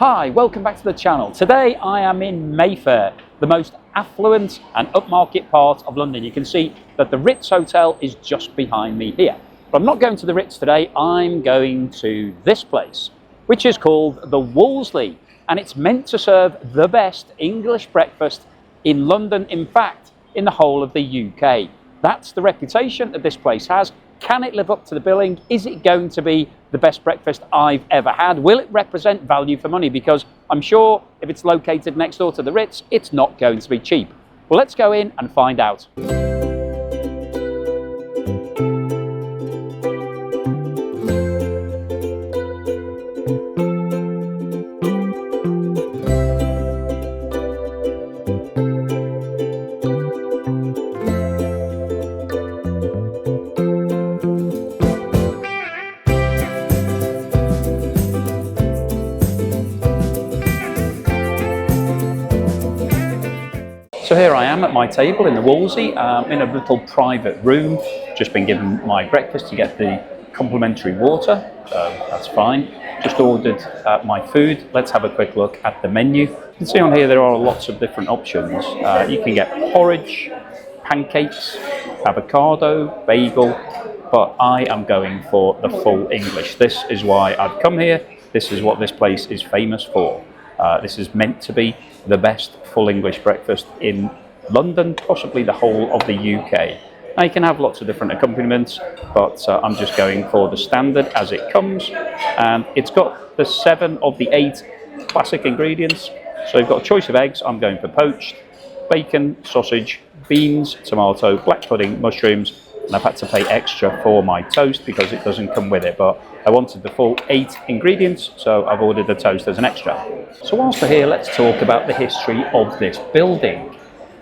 Hi, welcome back to the channel. Today I am in Mayfair, the most affluent and upmarket part of London. You can see that the Ritz Hotel is just behind me here. But I'm not going to the Ritz today, I'm going to this place, which is called the Wolseley. And it's meant to serve the best English breakfast in London, in fact, in the whole of the UK. That's the reputation that this place has. Can it live up to the billing? Is it going to be the best breakfast I've ever had? Will it represent value for money? Because I'm sure if it's located next door to the Ritz, it's not going to be cheap. Well, let's go in and find out. So here I am at my table in the Wolseley, in a little private room. Just been given my breakfast to get the complimentary water, so that's fine. Just ordered my food. Let's have a quick look at the menu. You can see on here there are lots of different options. You can get porridge, pancakes, avocado, bagel, but I am going for the full English. This is why I've come here. This is what this place is famous for. This is meant to be the best full English breakfast in London, possibly the whole of the UK. Now you can have lots of different accompaniments, but I'm just going for the standard as it comes. And it's got the 7 of the 8 classic ingredients. So you've got a choice of eggs. I'm going for poached, bacon, sausage, beans, tomato, black pudding, mushrooms, and I've had to pay extra for my toast because it doesn't come with it, but I wanted the full 8 ingredients, so I've ordered the toast as an extra. So whilst we're here, let's talk about the history of this building.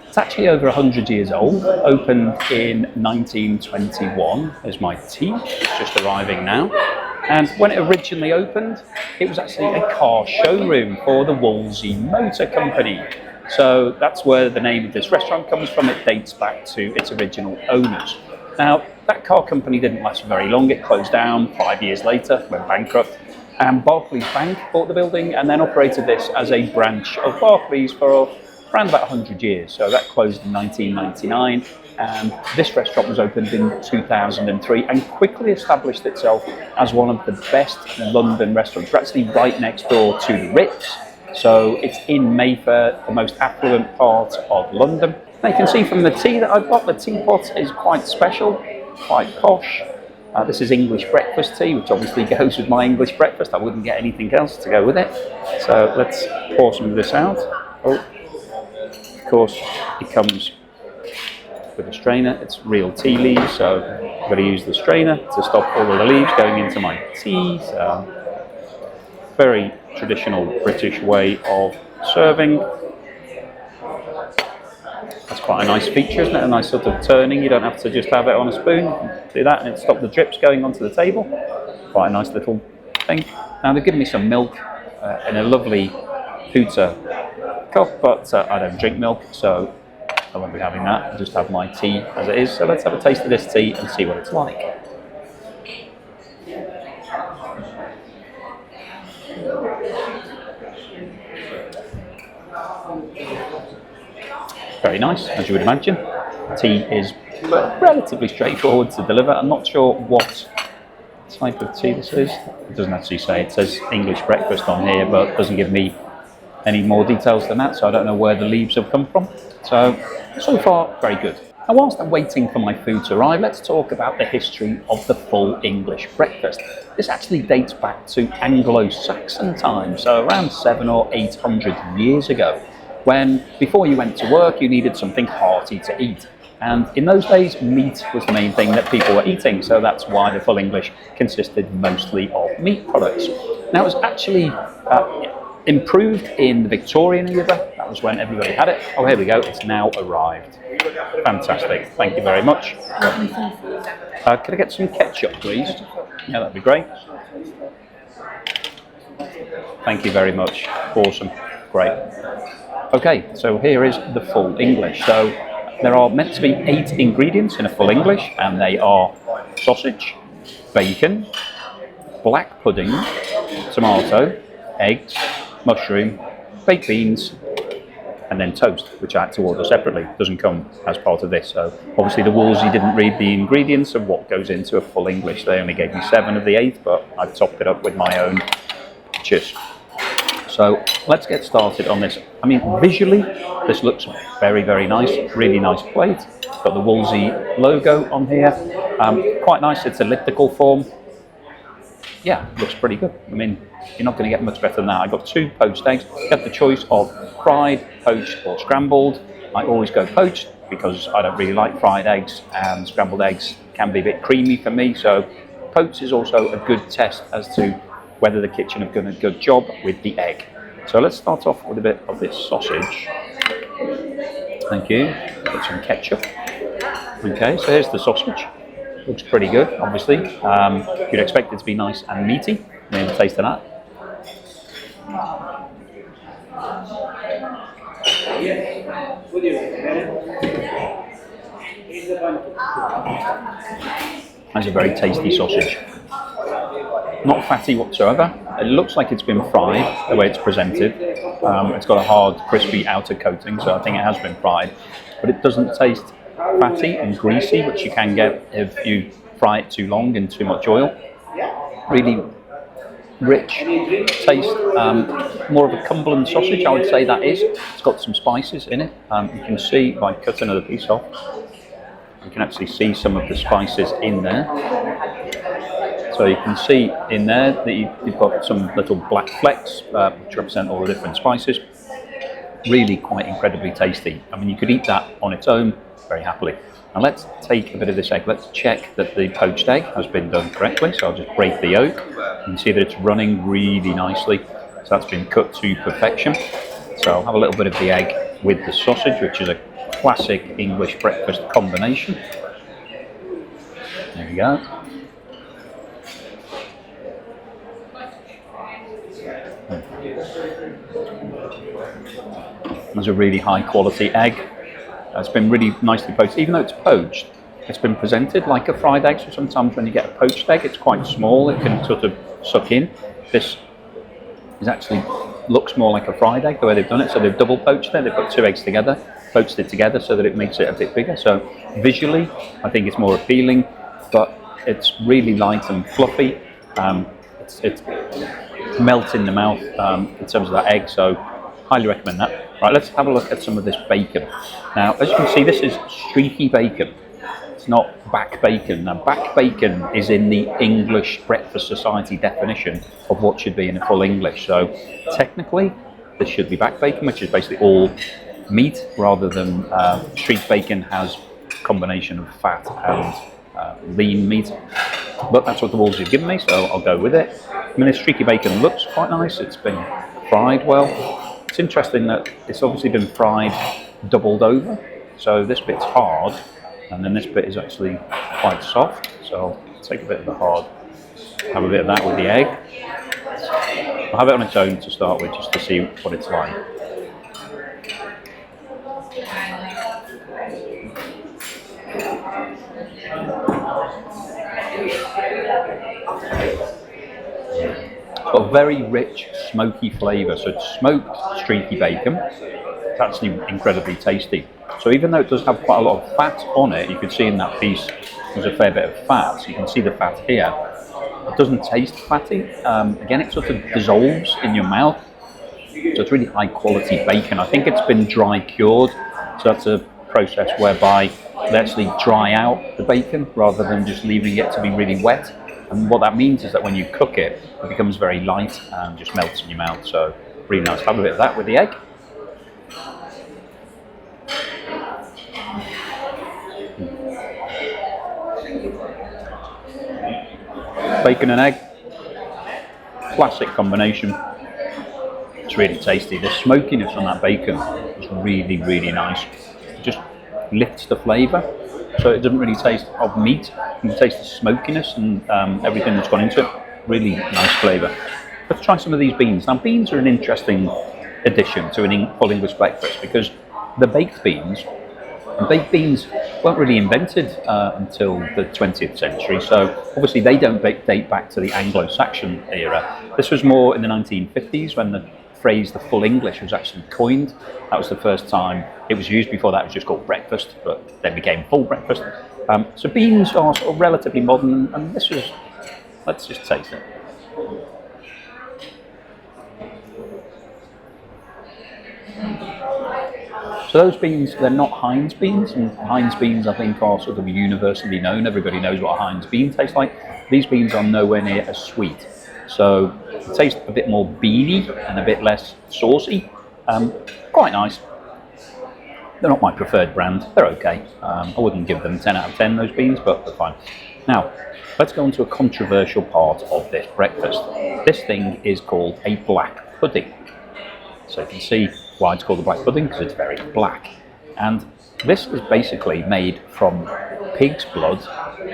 It's actually over 100 years old, opened in 1921. There's my tea, it's just arriving now. And when it originally opened, it was actually a car showroom for the Wolseley Motor Company. So that's where the name of this restaurant comes from. It dates back to its original owners. Now, that car company didn't last very long. It closed down 5 years later, went bankrupt. And Barclays Bank bought the building and then operated this as a branch of Barclays for around about 100 years. So that closed in 1999. And this restaurant was opened in 2003 and quickly established itself as one of the best London restaurants. We're actually right next door to the Ritz. So it's in Mayfair, the most affluent part of London. Now you can see from the tea that I've got, the teapot is quite special, quite posh. This is English breakfast tea, which obviously goes with my English breakfast. I wouldn't get anything else to go with it. So let's pour some of this out. Oh, of course, it comes with a strainer. It's real tea leaves, so I'm going to use the strainer to stop all of the leaves going into my tea. So very traditional British way of serving. That's quite a nice feature, isn't it? A nice sort of turning. You don't have to just have it on a spoon. Do that and it stops the drips going onto the table. Quite a nice little thing. Now they've given me some milk in a lovely pewter cup, but I don't drink milk, so I won't be having that. I'll just have my tea as it is. So let's have a taste of this tea and see what it's like. Very nice, as you would imagine. Tea is relatively straightforward to deliver. I'm not sure what type of tea this is. It doesn't actually say. It says English breakfast on here, but it doesn't give me any more details than that, so I don't know where the leaves have come from. So far, very good. And whilst I'm waiting for my food to arrive, let's talk about the history of the full English breakfast. This actually dates back to Anglo-Saxon times, so around 700 or 800 years ago, when before you went to work, you needed something hearty to eat. And in those days, meat was the main thing that people were eating, so that's why the full English consisted mostly of meat products. Now, it was actually improved in the Victorian era. That was when everybody had it. Oh, here we go. It's now arrived. Fantastic. Thank you very much. Could I get some ketchup, please? Yeah, that'd be great. Thank you very much. Awesome. Great. Okay, so here is the full English. So there are meant to be 8 ingredients in a full English, and they are sausage, bacon, black pudding, tomato, eggs, mushroom, baked beans, and then toast, which I had to order separately. It doesn't come as part of this. So obviously the Wolseley didn't read the ingredients of what goes into a full English. They only gave me 7 of the 8, but I've topped it up with my own cheese. So let's get started on this. I mean, visually, this looks very, very nice. Really nice plate. Got the Wolseley logo on here. Quite nice. It's elliptical form. Yeah, looks pretty good. I mean, you're not going to get much better than that. I got 2 poached eggs. You have the choice of fried, poached, or scrambled. I always go poached because I don't really like fried eggs, and scrambled eggs can be a bit creamy for me. So poached is also a good test as to whether the kitchen have done a good job with the egg. So let's start off with a bit of this sausage. Thank you. Put some ketchup. Okay, so here's the sausage. Looks pretty good, obviously. You'd expect it to be nice and meaty. Maybe taste of that. That's a very tasty sausage. Not fatty whatsoever. It looks like it's been fried the way it's presented. It's got a hard, crispy outer coating, so I think it has been fried. But it doesn't taste fatty and greasy, which you can get if you fry it too long in too much oil. Really rich taste, more of a Cumberland sausage, I would say that is. It's got some spices in it. You can see by cutting another piece off, you can actually see some of the spices in there. So you can see in there that you've got some little black flecks, which represent all the different spices. Really quite incredibly tasty. I mean, you could eat that on its own very happily. Now let's take a bit of this egg. Let's check that the poached egg has been done correctly. So I'll just break the yolk. You can see that it's running really nicely. So that's been cut to perfection. So I'll have a little bit of the egg with the sausage, which is a classic English breakfast combination. There we go. That's a really high quality egg. It's been really nicely poached. Even though it's poached, it's been presented like a fried egg. So sometimes when you get a poached egg, it's quite small. It can sort of suck in. This is actually looks more like a fried egg the way they've done it. So they've double poached it. They've put 2 eggs together, poached it together so that it makes it a bit bigger. So visually, I think it's more appealing, but it's really light and fluffy. It's melts in the mouth in terms of that egg. So highly recommend that. Right, let's have a look at some of this bacon. Now, as you can see, this is streaky bacon. It's not back bacon. Now, back bacon is in the English Breakfast Society definition of what should be in a full English. So, technically, this should be back bacon, which is basically all meat, rather than streak bacon has a combination of fat and lean meat. But that's what the Wolseley have given me, so I'll go with it. I mean, this streaky bacon looks quite nice. It's been fried well. It's interesting that it's obviously been fried doubled over, so this bit's hard and then this bit is actually quite soft. So I'll take a bit of the hard, have a bit of that with the egg. I'll have it on its own to start with just to see what it's like. It's got a very rich, smoky flavour. So it's smoked, streaky bacon. It's actually incredibly tasty. So even though it does have quite a lot of fat on it, you can see in that piece there's a fair bit of fat. So you can see the fat here. It doesn't taste fatty. Again, it sort of dissolves in your mouth. So it's really high quality bacon. I think it's been dry cured. So that's a process whereby they actually dry out the bacon rather than just leaving it to be really wet. And what that means is that when you cook it, it becomes very light and just melts in your mouth. So really nice. Have a bit of that with the egg. Bacon and egg, classic combination. It's really tasty. The smokiness on that bacon is really, really nice. It just lifts the flavour. So it doesn't really taste of meat. You can taste the smokiness and everything that's gone into it. Really nice flavour. Let's try some of these beans. Now, beans are an interesting addition to a full English breakfast because the baked beans weren't really invented until the 20th century. So obviously they don't date back to the Anglo-Saxon era. This was more in the 1950s when the phrase, the full English, was actually coined. That was the first time it was used. Before that, it was just called breakfast, but then became full breakfast. So beans are sort of relatively modern, and this was, let's just taste it. So those beans, they're not Heinz beans, and Heinz beans I think are sort of universally known. Everybody knows what a Heinz bean tastes like. These beans are nowhere near as sweet. So they taste a bit more beany and a bit less saucy. Quite nice. They're not my preferred brand. They're okay. I wouldn't give them 10 out of 10, those beans, but they're fine. Now, let's go into a controversial part of this breakfast. This thing is called a black pudding. So you can see why it's called a black pudding, because it's very black. And this is basically made from pig's blood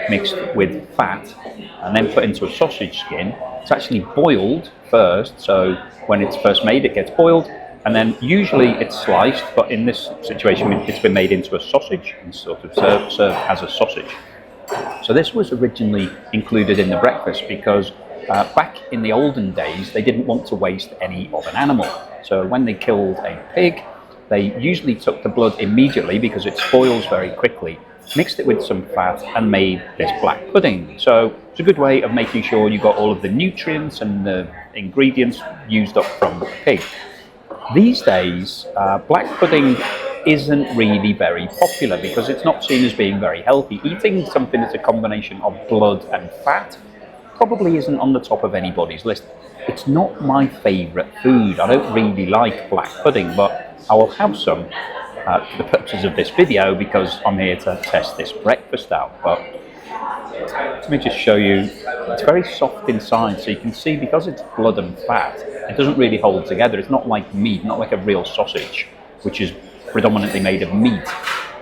mixed with fat and then put into a sausage skin. It's actually boiled first, so when it's first made it gets boiled, and then usually it's sliced, but in this situation it's been made into a sausage and sort of served as a sausage. So this was originally included in the breakfast because back in the olden days they didn't want to waste any of an animal. So when they killed a pig, they usually took the blood immediately because it spoils very quickly, mixed it with some fat and made this black pudding. So it's a good way of making sure you got all of the nutrients and the ingredients used up from the pig. These days, black pudding isn't really very popular because it's not seen as being very healthy. Eating something that's a combination of blood and fat probably isn't on the top of anybody's list. It's not my favourite food. I don't really like black pudding, but I will have some for the purposes of this video because I'm here to test this breakfast out. But let me just show you. It's very soft inside, so you can see because it's blood and fat, it doesn't really hold together. It's not like meat, not like a real sausage, which is predominantly made of meat.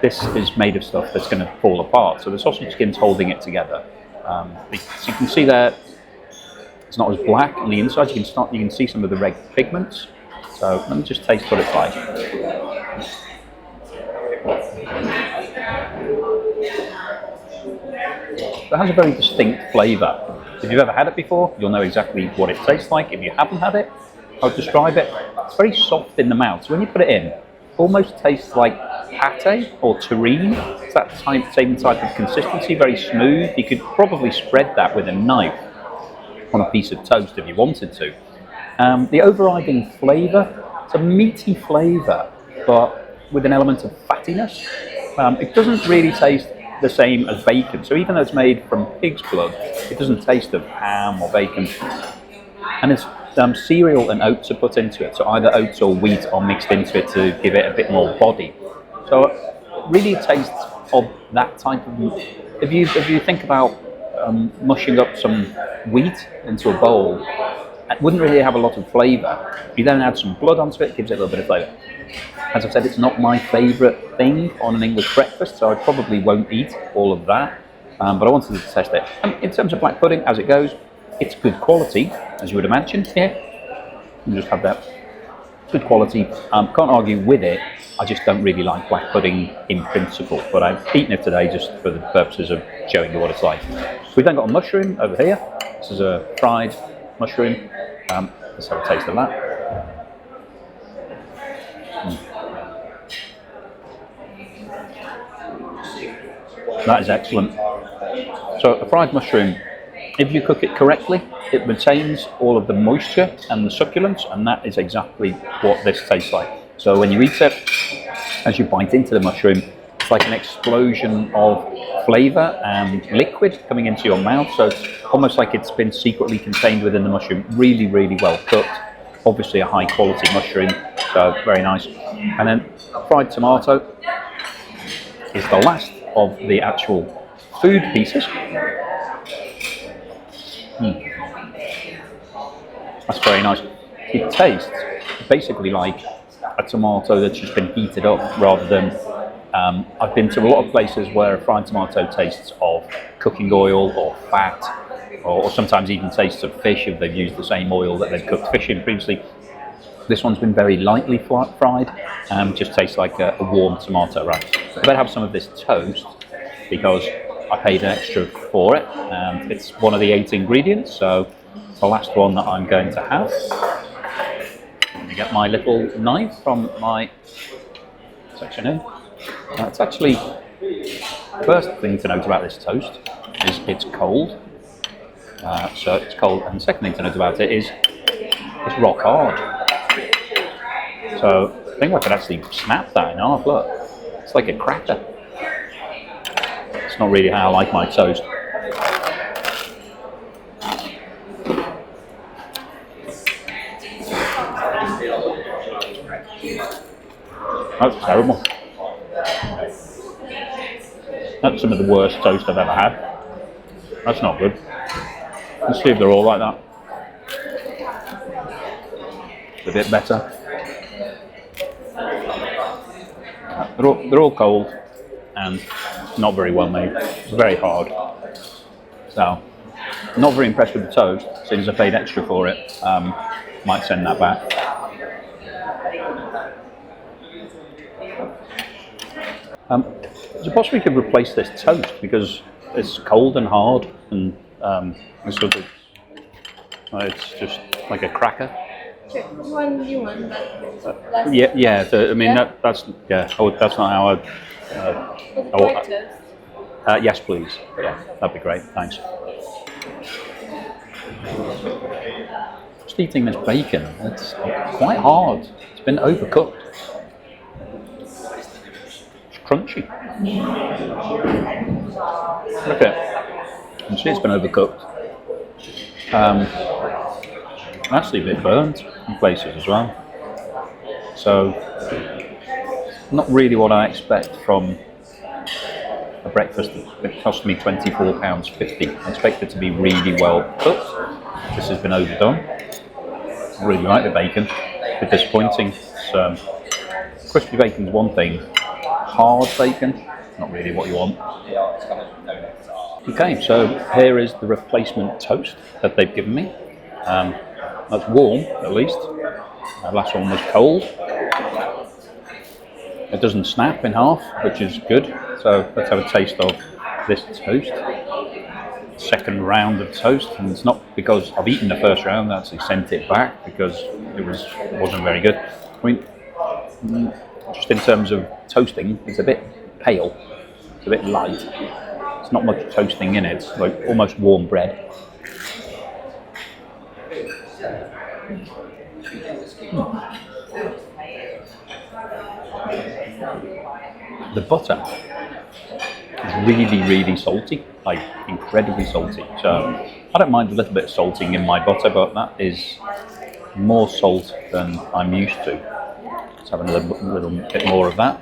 This is made of stuff that's going to fall apart, so the sausage skin's holding it together. So you can see there, it's not as black on the inside. You can see some of the red pigments. So let me just taste what it's like. It has a very distinct flavour. If you've ever had it before, you'll know exactly what it tastes like. If you haven't had it, I'll describe it. It's very soft in the mouth. So when you put it in, it almost tastes like pate or terrine. It's that same type of consistency, very smooth. You could probably spread that with a knife on a piece of toast if you wanted to. The overriding flavour, it's a meaty flavour, but with an element of fattiness. It doesn't really taste the same as bacon. So even though it's made from pig's blood, it doesn't taste of ham or bacon. And it's cereal and oats are put into it. So either oats or wheat are mixed into it to give it a bit more body. So it really tastes of that type of. If you think about mushing up some wheat into a bowl, it wouldn't really have a lot of flavour. If you then add some blood onto it, it gives it a little bit of flavour. As I've said, it's not my favourite thing on an English breakfast, so I probably won't eat all of that, but I wanted to test it. And in terms of black pudding, as it goes, it's good quality, as you would imagine. Here, you just have that. Good quality. Can't argue with it. I just don't really like black pudding in principle, but I've eaten it today just for the purposes of showing you what it's like. We've then got a mushroom over here. This is a fried mushroom. Let's have a taste of that. That is excellent. So a fried mushroom, if you cook it correctly, it retains all of the moisture and the succulence, and that is exactly what this tastes like. So when you eat it, as you bite into the mushroom, it's like an explosion of flavour and liquid coming into your mouth. So it's almost like it's been secretly contained within the mushroom. Really, really well cooked. Obviously a high quality mushroom, so very nice. And then fried tomato is the last of the actual food pieces. That's very nice. It tastes basically like a tomato that's just been heated up rather than I've been to a lot of places where a fried tomato tastes of cooking oil or fat, or sometimes even tastes of fish if they've used the same oil that they've cooked fish in previously. This one's been very lightly fried, just tastes like a warm tomato, right? I better have some of this toast because I paid an extra for it, and it's one of the 8 ingredients, so it's the last one that I'm going to have. me get my little knife from my section here. It's actually, first thing to note about this toast is it's cold. So it's cold, and the second thing to note about it is it's rock hard. So I think I could actually snap that in half, look. It's like a cracker. It's not really how I like my toast. That's terrible. That's some of the worst toast I've ever had. That's not good. Let's see if they're all like that. It's a bit better. They're all cold and not very well made. It's very hard. So, not very impressed with the toast, since I paid extra for it. Might send that back. Is it possible you could replace this toast, because it's cold and hard and it's sort of, it's just like a cracker. Sure. One you want, but less. Yeah. I mean, Yeah? that's not how I. White toast. Yes, please. Yeah, that'd be great. Thanks. Just eating this bacon. It's quite hard. It's been overcooked. It's crunchy. Look at it. You can see it's been overcooked. Actually a bit burnt in places as well. So, not really what I expect from a breakfast that cost me £24.50. I expect it to be really well cooked. This has been overdone. I really like the bacon. A bit disappointing. Crispy bacon's one thing. Hard bacon, not really what you want. Okay, so here is the replacement toast that they've given me. That's warm, at least. The last one was cold. It doesn't snap in half, which is good. So let's have a taste of this toast. Second round of toast, and it's not because I've eaten the first round. I actually sent it back because it wasn't very good. I mean, just in terms of toasting, it's a bit pale. It's a bit light. It's not much toasting in it. It's like almost warm bread. The butter is really, really salty, like incredibly salty. So I don't mind a little bit of salting in my butter, but that is more salt than I'm used to. Let's have a little bit more of that.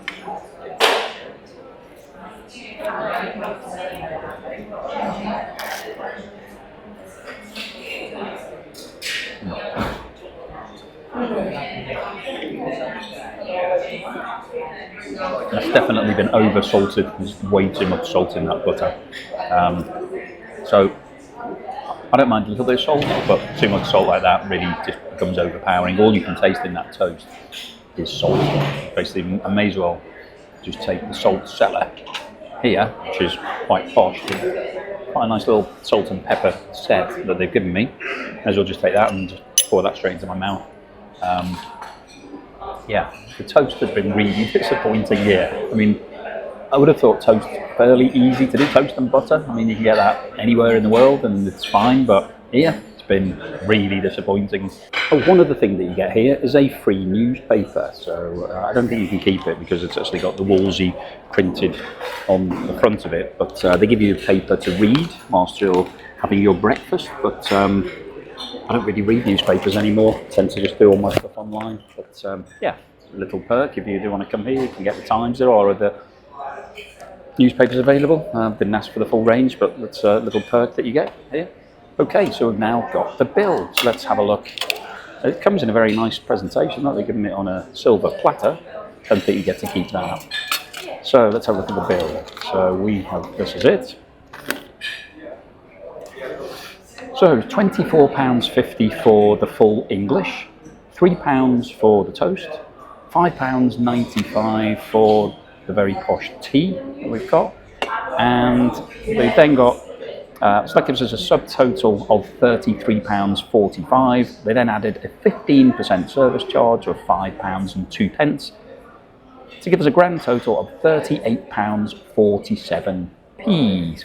That's definitely been over salted. There's way too much salt in that butter. So I don't mind a little bit of salt, but too much salt like that really just becomes overpowering. All you can taste in that toast is salt. Basically, I may as well just take the salt cellar here, which is quite posh. Quite a nice little salt and pepper set that they've given me. May as well just take that and just pour that straight into my mouth. Yeah, the toast has been really disappointing here. I mean, I would have thought toast fairly easy to do, toast and butter. I mean, you can get that anywhere in the world and it's fine, but here it's been really disappointing. Oh, one other thing that you get here is a free newspaper. So I don't think you can keep it because it's actually got the Wolseley printed on the front of it. But they give you a paper to read whilst you're having your breakfast. But I don't really read newspapers anymore. I tend to just do all my stuff online. But yeah, a little perk if you do want to come here. You can get the Times there or the newspapers available. Didn't ask for the full range, but that's a little perk that you get here. Okay, so we've now got the bill. So let's have a look. It comes in a very nice presentation. They've given it on a silver platter. Don't think you get to keep that. So let's have a look at the bill. So we have, this is it. So £24.50 for the full English, £3 for the toast, £5.95 for the very posh tea that we've got, and they've then got So that gives us a subtotal of £33.45. They then added a 15% service charge of £5.02 to give us a grand total of £38.47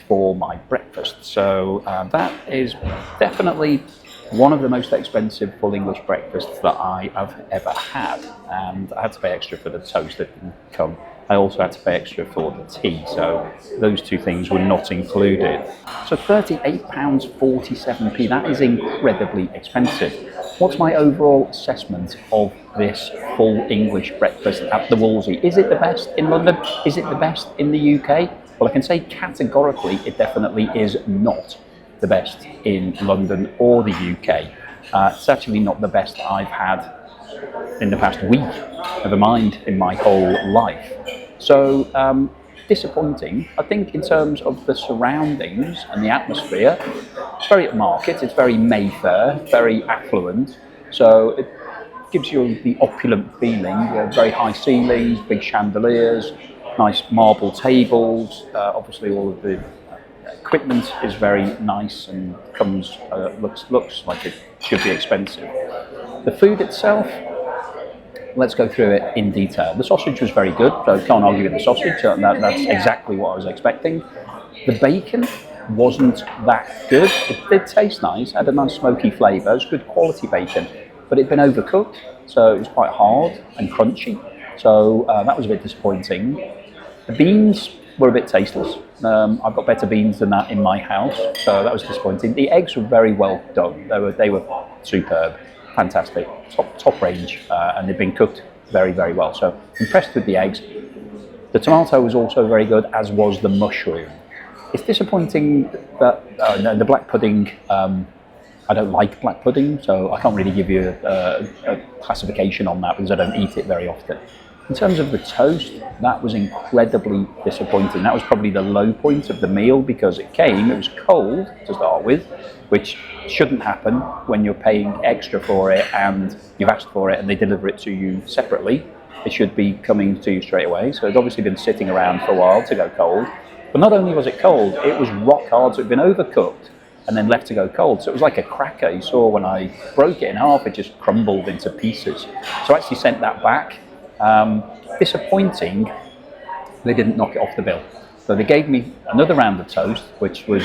for my breakfast. So that is definitely one of the most expensive full English breakfasts that I have ever had, and I had to pay extra for the toast that didn't come. I also had to pay extra for the tea, so those two things were not included. So £38.47, that is incredibly expensive. What's my overall assessment of this full English breakfast at the Wolseley? Is it the best in London? Is it the best in the UK? Well, I can say categorically it definitely is not the best in London or the UK. It's actually not the best I've had in the past week, never mind in my whole life. So disappointing. I think in terms of the surroundings and the atmosphere, it's very upmarket, it's very Mayfair, very affluent, so it gives you the opulent feeling. Very high ceilings, big chandeliers, nice marble tables, obviously all of the equipment is very nice and comes looks like it should be expensive. The food itself, let's go through it in detail. The sausage was very good, so I can't argue with the sausage. That's exactly what I was expecting. The bacon wasn't that good. It did taste nice, had a nice smoky flavour. It was good quality bacon, but it'd been overcooked, so it was quite hard and crunchy. So that was a bit disappointing. The beans were a bit tasteless. I've got better beans than that in my house, so that was disappointing. The eggs were very well done. They were superb. Fantastic, top range, and they've been cooked very, very well. So impressed with the eggs. The tomato was also very good, as was the mushroom. It's disappointing that the black pudding, I don't like black pudding, so I can't really give you a classification on that because I don't eat it very often. In terms of the toast, that was incredibly disappointing. That was probably the low point of the meal because it was cold to start with, which shouldn't happen when you're paying extra for it and you've asked for it and they deliver it to you separately. It should be coming to you straight away. So it's obviously been sitting around for a while to go cold. But not only was it cold, it was rock hard, so it had been overcooked and then left to go cold. So it was like a cracker. You saw when I broke it in half, it just crumbled into pieces. So I actually sent that back. Disappointing, they didn't knock it off the bill. So they gave me another round of toast, which was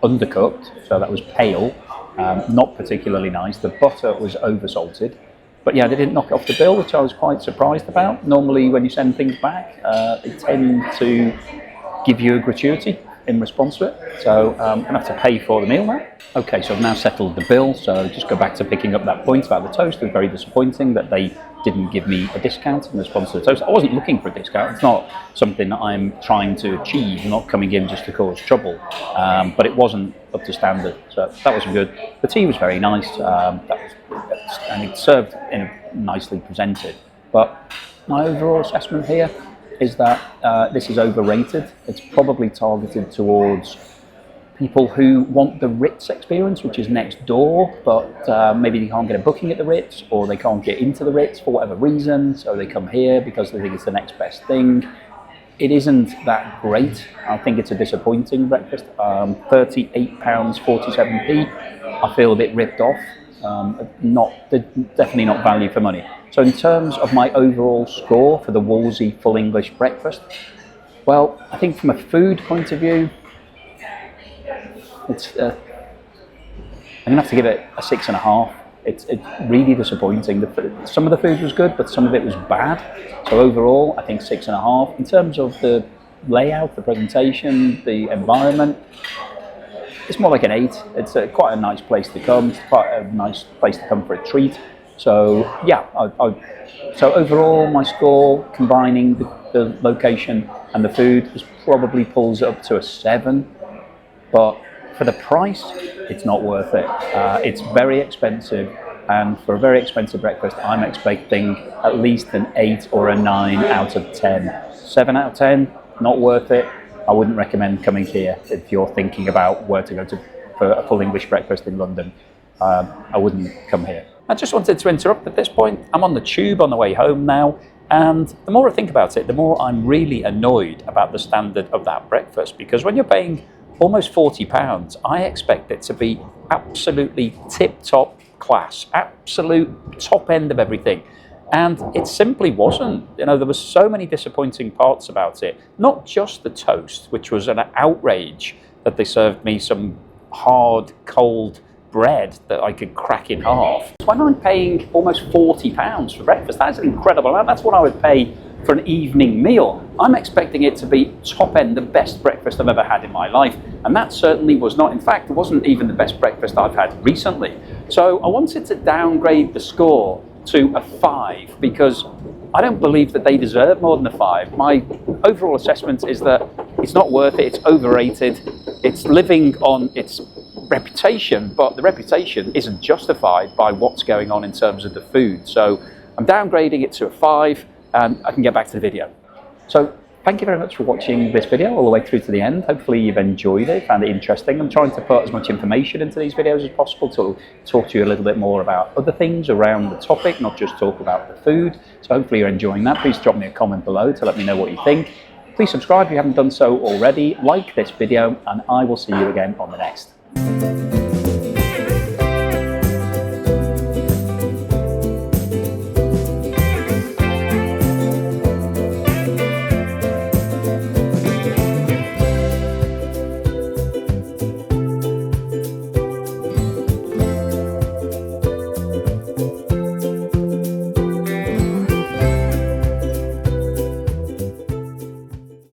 undercooked, so that was pale, not particularly nice. The butter was oversalted, but yeah, they didn't knock it off the bill, which I was quite surprised about. Normally when you send things back, they tend to give you a gratuity in response to it, so I'm going to have to pay for the meal now. Okay, so I've now settled the bill, so just go back to picking up that point about the toast. It was very disappointing that they didn't give me a discount in response to the toast. I wasn't looking for a discount. It's not something that I'm trying to achieve. I'm not coming in just to cause trouble, but it wasn't up to standard, so that wasn't good. The tea was very nice, and it's served in a nicely presented, but my overall assessment here is that this is overrated. It's probably targeted towards people who want the Ritz experience, which is next door, but maybe they can't get a booking at the Ritz, or they can't get into the Ritz for whatever reason, so they come here because they think it's the next best thing. It isn't that great. I think it's a disappointing breakfast. £38.47. I feel a bit ripped off. Definitely not value for money. So in terms of my overall score for the Wolseley full English breakfast, well, I think from a food point of view, it's I'm gonna have to give it a 6.5. It's really disappointing. Some of the food was good, but some of it was bad. So overall, I think 6.5. In terms of the layout, the presentation, the environment, it's more like an 8. It's quite a nice place to come. It's quite a nice place to come for a treat. So yeah, so overall my score, combining the location and the food, probably pulls it up to a 7. But for the price, it's not worth it. It's very expensive, and for a very expensive breakfast, I'm expecting at least an 8 or a 9 out of 10. 7 out of 10, not worth it. I wouldn't recommend coming here if you're thinking about where to go for a full English breakfast in London. I wouldn't come here. I just wanted to interrupt at this point. I'm on the tube on the way home now, and the more I think about it, the more I'm really annoyed about the standard of that breakfast, because when you're paying almost £40, I expect it to be absolutely tip-top class, absolute top end of everything. And it simply wasn't. You know, there were so many disappointing parts about it. Not just the toast, which was an outrage that they served me some hard, cold bread that I could crack in half. When I'm paying almost £40 for breakfast, that's an incredible amount. That's what I would pay for an evening meal. I'm expecting it to be top end, the best breakfast I've ever had in my life. And that certainly was not. In fact, it wasn't even the best breakfast I've had recently. So I wanted to downgrade the score to a 5 because I don't believe that they deserve more than a 5. My overall assessment is that it's not worth it, it's overrated, it's living on its reputation, but the reputation isn't justified by what's going on in terms of the food. So I'm downgrading it to a 5 and I can get back to the video. So thank you very much for watching this video all the way through to the end. Hopefully you've enjoyed it, found it interesting. I'm trying to put as much information into these videos as possible to talk to you a little bit more about other things around the topic, not just talk about the food. So hopefully you're enjoying that. Please drop me a comment below to let me know what you think. Please subscribe if you haven't done so already, like this video, and I will see you again on the next.